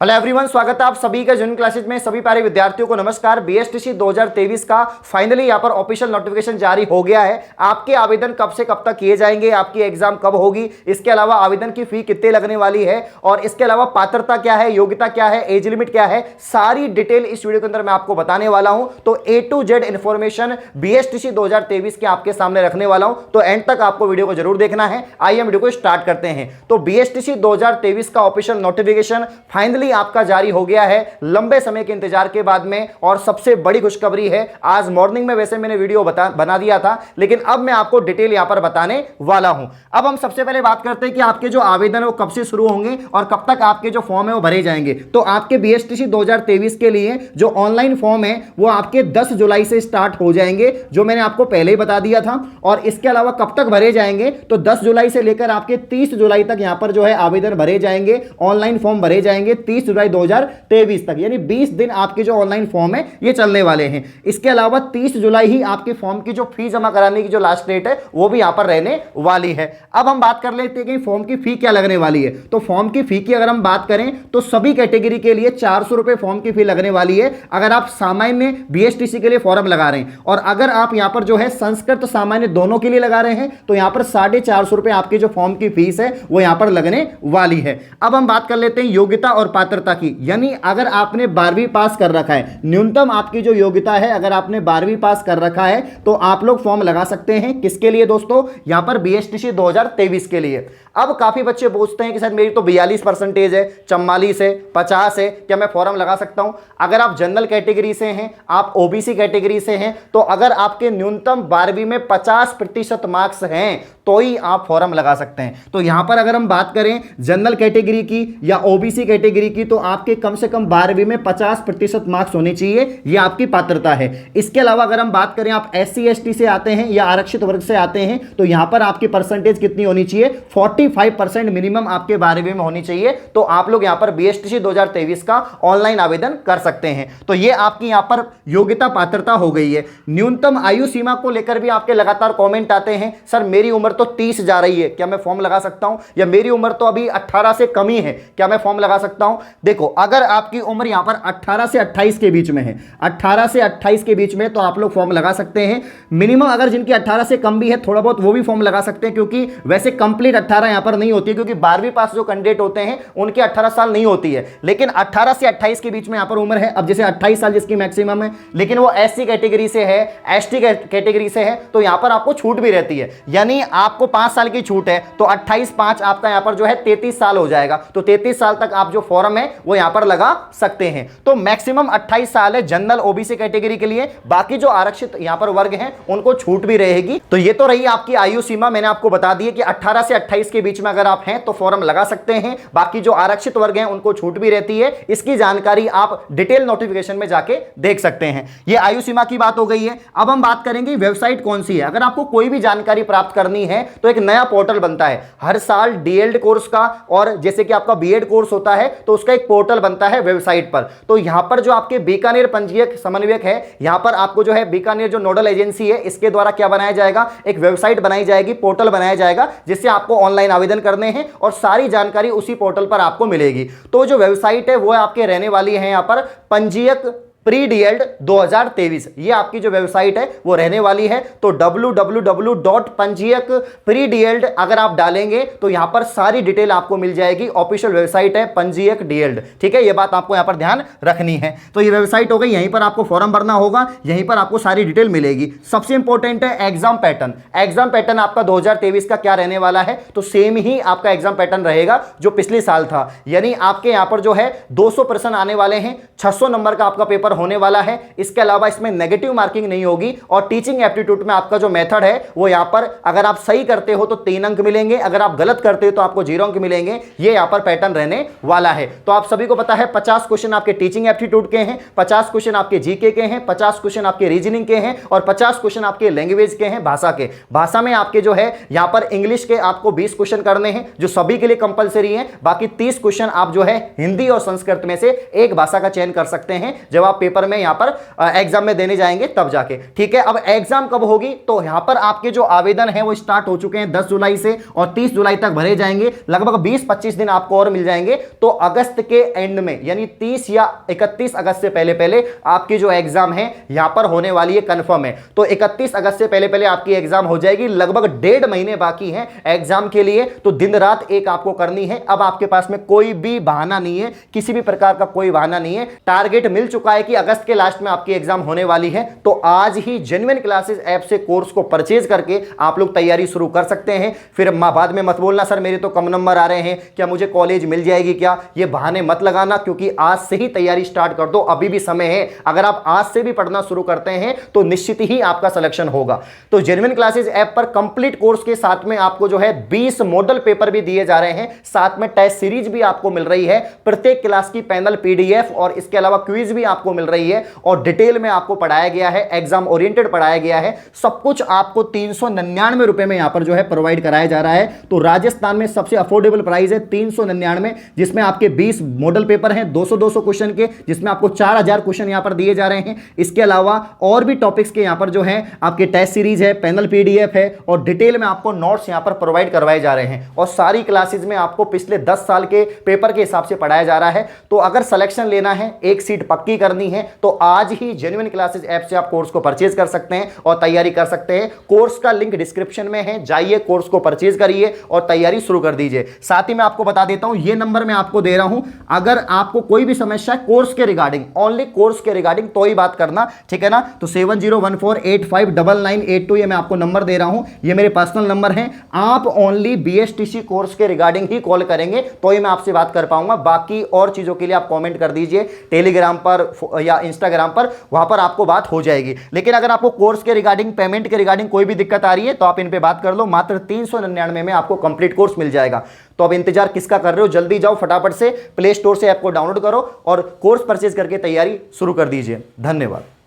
Hello everyone, स्वागत है आप सभी का जून क्लासेज में। सभी प्यारे विद्यार्थियों को नमस्कार। बीएसटीसी 2023 का फाइनली यहाँ पर ऑफिशियल नोटिफिकेशन जारी हो गया है। आपके आवेदन कब से कब तक किए जाएंगे, आपकी एग्जाम कब होगी, इसके अलावा आवेदन की फी कितने लगने वाली है और इसके अलावा पात्रता क्या है, योग्यता क्या है, एज लिमिट क्या है, सारी डिटेल इस वीडियो के अंदर मैं आपको बताने वाला हूं। तो ए टू जेड इंफॉर्मेशन बीएसटीसी 2023 के आपके सामने रखने वाला हूं, तो एंड तक आपको वीडियो को जरूर देखना है। आइए वीडियो को स्टार्ट करते हैं। तो बीएसटीसी 2023 का ऑफिशियल नोटिफिकेशन फाइनली आपका जारी हो गया है लंबे समय के इंतजार के बाद में। और सबसे बड़ी खुशखबरी है, आज मॉर्निंग में वैसे मैंने वीडियो बना दिया था, लेकिन अब मैं आपको डिटेल यहां पर बताने वाला हूं। अब हम सबसे पहले बात करते हैं कि आपके जो आवेदन है वो कब से शुरू होंगे और कब तक आपके जो फॉर्म है वो भरे जाएंगे। तो आपके बीएसटीसी 2023 के लिए जो ऑनलाइन फॉर्म है वो आपके 10 जुलाई से स्टार्ट हो जाएंगे, जो मैंने आपको पहले ही बता दिया था। और इसके अलावा कब तक भरे जाएंगे, तो 10 जुलाई से लेकर आपके 30 जुलाई तक यहां पर जो है आवेदन भरे जाएंगे, ऑनलाइन फॉर्म भरे जाएंगे 30 जुलाई 2023 तक, यानी 20 दिन आपके जो ऑनलाइन फॉर्म है ये चलने वाले हैं। इसके अलावा 30 जुलाई ही आपके फॉर्म की जो फी जमा कराने की जो लास्ट डेट है वो भी यहां पर रहने वाली है। अब हम बात कर लेते हैं कि फॉर्म की फी क्या लगने वाली है। तो फॉर्म की फी की अगर हम बात करें तो सभी कैटेगरी के लिए 400 रुपए फॉर्म की फी लगने वाली है, अगर आप सामान्य बीएसटीसी के लिए फॉर्म लगा रहे हैं। और अगर आप यहां पर जो है संस्कृत सामान्य दोनों के लिए लगा रहे हैं तो यहां पर 450 रुपए आपकी जो फॉर्म की फीस है वो यहां पर लगने वाली है। अब हम बात कर लेते हैं योग्यता और पात्रता की, यानी अगर आपने 12वीं पास कर रखा है, न्यूनतम आपकी जो योग्यता है, अगर आपने 12वीं पास कर रखा है तो आप लोग फॉर्म लगा सकते हैं। किसके लिए दोस्तों, यहां पर बीएसटीसी 2023 के लिए। अब काफी बच्चे पूछते हैं कि सर मेरी तो 42% है, 44 है, 50 है, क्या मैं फॉर्म लगा सकता हूं? अगर आप जनरल कैटेगरी से हैं, आप ओबीसी कैटेगरी से हैं, तो अगर आपके न्यूनतम 12वीं में 50% मार्क्स हैं तो ही आप फॉर्म लगा सकते हैं। तो यहां पर अगर हम बात करें जनरल कैटेगरी की या ओबीसी कैटेगरी की, तो आपके कम से कम 12वीं में 50% मार्क्स होने चाहिए, यह आपकी पात्रता है। इसके अलावा अगर हम बात करें आप एससी एसटी से आते हैं या आरक्षित वर्ग से आते हैं, तो यहां पर आपकी परसेंटेज कितनी होनी चाहिए, 45% मिनिमम आपके 12वीं में होनी चाहिए। तो आप लोग यहां पर बीएसटीसी 2023 का ऑनलाइन आवेदन कर सकते हैं। तो यह आपकी यहां पर योग्यता पात्रता हो गई है। न्यूनतम आयु सीमा को लेकर भी आपके लगातार कमेंट आते हैं, सर मेरी उम्र तो 30 जा रही है, क्या मैं फॉर्म लगा सकता हूं? या मेरी उम्र तो अभी 18 से कम ही है, क्या मैं फॉर्म लगा सकता हूं? देखो, अगर आपकी उम्र यहां पर 18 से 28 के बीच में है, 18 से 28 के बीच में, तो आप लोग फॉर्म लगा सकते हैं। मिनिमम अगर जिनकी 18 से कम भी है थोड़ा बहुत, वो भी फॉर्म लगा सकते हैं, क्योंकि वैसे कंप्लीट 18 यहां पर नहीं होती है, क्योंकि 12वीं पास जो कैंडिडेट होते हैं उनकी 18 साल नहीं होती है। लेकिन 18 से 28 के बीच में यहां पर उम्र है। अब जैसे 28 साल जिसकी मैक्सिमम है, लेकिन वो एससी कैटेगरी से है, एसटी कैटेगरी से है, तो यहां पर आपको छूट भी रहती है। यानी आपको 5 साल की छूट है, तो 28/5 आपका यहां पर जो है 33 साल हो जाएगा। तो 33 साल तक आप जो फॉर्म है वो यहां पर लगा सकते हैं। तो मैक्सिमम 28 साल है जनरल ओबीसी कैटेगरी के लिए। बाकी जो आरक्षित यहां पर वर्ग हैं उनको छूट भी रहेगी। तो ये तो रही आपकी आयु सीमा, मैंने आपको बता दी है कि 18 से 28 के बीच में अगर आप हैं तो फॉर्म लगा सकते हैं। बाकी जो आरक्षित वर्ग हैं उनको छूट भी रहती है। इसकी जानकारी आप डिटेल नोटिफिकेशन में जाके देख सकते हैं। ये आयु सीमा की बात हो गई है। अब हम बात करेंगे वेबसाइट कौन सी है। अगर आपको कोई भी जानकारी प्राप्त करनी है तो एक नया पोर्टल बनता है हर साल डीएलएड कोर्स का, और जैसे कि आपका बीएड कोर्स होता है तो उसका एक पोर्टल बनता है वेबसाइट पर। तो यहां पर जो आपके बीकानेर पंजीयक समन्वयक है, यहां पर आपको जो है बीकानेर जो नोडल एजेंसी है, इसके द्वारा क्या बनाया जाएगा, एक वेबसाइट बनाई जाएगी, पोर्टल बनाया जाएगा, जिससे आपको ऑनलाइन आवेदन करने हैं और सारी जानकारी उसी पोर्टल पर आपको मिलेगी। तो जो वेबसाइट है वो आपके रहने वाली है यहां पर पंजीयक प्री डीएल्ड 2023, ये आपकी जो वेबसाइट है वो रहने वाली है। तो www.पंजीयक-प्री-डीएल्ड अगर आप डालेंगे तो यहां पर सारी डिटेल आपको मिल जाएगी। ऑफिशियल वेबसाइट है पंजीयक डीएल्ड, ठीक है, ये बात आपको यहां पर ध्यान रखनी है। तो ये वेबसाइट हो गई, यहीं पर आपको फॉर्म भरना होगा, यहीं पर आपको सारी डिटेल मिलेगी। सबसे इंपॉर्टेंट है एग्जाम पैटर्न। एग्जाम पैटर्न आपका 2023 का क्या रहने वाला है, तो सेम ही आपका एग्जाम पैटर्न रहेगा जो पिछले साल था। यानी आपके यहां पर जो है 200 प्रश्न आने वाले हैं, 600 नंबर का आपका पेपर होने वाला है। इसके अलावा इसमें नेगेटिव मार्किंग नहीं होगी। और टीचिंग एप्टीट्यूड में आपका जो मेथड है वो यहां पर अगर आप सही करते हो तो 3 अंक मिलेंगे, अगर आप गलत करते हो तो आपको 0 अंक मिलेंगे। ये यहां पर पैटर्न रहने वाला है। तो आप सभी को पता है 50 क्वेश्चन आपके टीचिंग एप्टीट्यूड के हैं, 50 क्वेश्चन आपके जीके के हैं, 50 क्वेश्चन आपके रीजनिंग के हैं और 50 क्वेश्चन आपके लैंग्वेज के हैं, भाषा के। भाषा में आपके जो है यहां पर इंग्लिश के आपको 20 क्वेश्चन करने हैं जो सभी के लिए कंपलसरी है। बाकी 30 क्वेश्चन आप जो है हिंदी और संस्कृत में से एक भाषा का चयन कर सकते हैं। जब आप आप पेपर में यहां पर एग्जाम में देने जाएंगे तब जाके, ठीक है। अब एग्जाम कब होगी, तो यहां पर आपके जो आवेदन है वो स्टार्ट हो चुके हैं 10 जुलाई से और 30 जुलाई तक भरे जाएंगे, लगभग 20-25 दिन आपको और मिल जाएंगे। तो अगस्त के एंड में यानी 30 या 31 अगस्त से पहले पहले आपकी जो एग्जाम है यहां पर होने वाली है, कंफर्म है। तो 31 अगस्त से पहले पहले आपकी एग्जाम हो जाएगी, लगभग 1.5 महीने बाकी हैं एग्जाम के लिए। तो दिन रात एक आपको करनी है। अब आपके पास में कोई भी बहाना नहीं है, किसी भी प्रकार का कोई बहाना नहीं है। टारगेट मिल चुका है कि अगस्त के लास्ट में आपकी एग्जाम होने वाली है। तो आज ही जेन्युइन क्लासेस ऐप से कोर्स को परचेज करके आप लोग तैयारी शुरू कर सकते हैं। फिर बाद में मत बोलना सर मेरे तो कम नंबर आ रहे हैं, क्या मुझे कॉलेज मिल जाएगी क्या, ये बहाने मत लगाना, क्योंकि आज से ही तैयारी स्टार्ट कर दो, अभी भी समय है। अगर आप आज से भी पढ़ना शुरू करते हैं तो निश्चित ही आपका सिलेक्शन होगा। तो जेन्युइन क्लासेस ऐप पर कंप्लीट कोर्स के साथ में आपको जो है 20 मॉडल पेपर भी दिए जा रहे हैं, साथ में टेस्ट सीरीज भी आपको मिल रही है, प्रत्येक क्लास की पैनल पीडीएफ और इसके अलावा क्विज भी आपको मिल रही है और डिटेल में आपको पढ़ाया गया है, एग्जाम ओरिएंटेड पढ़ाया गया है। सब कुछ आपको 399 रुपए में यहां पर जो है प्रोवाइड कराया जा रहा है। तो राजस्थान में सबसे अफोर्डेबल प्राइस है 399, जिसमें आपके 20 मॉडल पेपर हैं 200-200 क्वेश्चन के, जिसमें आपको 4000 क्वेश्चन यहां पर दिए जा रहे हैं। इसके अलावा और भी टॉपिक्स के यहां पर जो है आपके टेस्ट सीरीज है, पैनल पीडीएफ है और डिटेल में आपको नोट्स यहां पर प्रोवाइड करवाए जा रहे हैं। और सारी क्लासेस में आपको पिछले 10 साल के पेपर के हिसाब से पढ़ाया जा रहा है। तो अगर सिलेक्शन लेना है, एक सीट पक्की करनी है, तो आज ही जेन्युइन क्लासेस ऐप से आप कोर्स को परचेज कर सकते हैं और तैयारी कर सकते हैं। कोर्स का लिंक डिस्क्रिप्शन में है, जाइए कोर्स को परचेज करिए और तैयारी शुरू कर दीजिए। साथ ही मैं आपको बता देता हूं, ये नंबर मैं आपको दे रहा हूं, अगर आपको कोई भी समस्या है कोर्स के रिगार्डिंग, ओनली कोर्स के रिगार्डिंग तो ही बात करना, ठीक है ना। तो 7014859982 ये मैं आपको नंबर दे रहा हूं, ये मेरे पर्सनल नंबर हैं। आप ओनली बीएसटीसी कोर्स के रिगार्डिंग ही कॉल करेंगे तो ही मैं आपसे बात कर पाऊंगा। बाकी और चीजों के लिए आप कमेंट कर दीजिए टेलीग्राम पर या इंस्टाग्राम पर, वहां पर आपको बात हो जाएगी। लेकिन अगर आपको कोर्स के रिगार्डिंग, पेमेंट के रिगार्डिंग कोई भी दिक्कत आ रही है तो आप इन पे बात कर लो, मात्र 399 में आपको कंप्लीट कोर्स मिल जाएगा। तो अब इंतजार किसका कर रहे हो, जल्दी जाओ फटाफट से प्ले स्टोर से ऐप को डाउनलोड करो और कोर्स परचेज करके तैयारी शुरू कर दीजिए। धन्यवाद।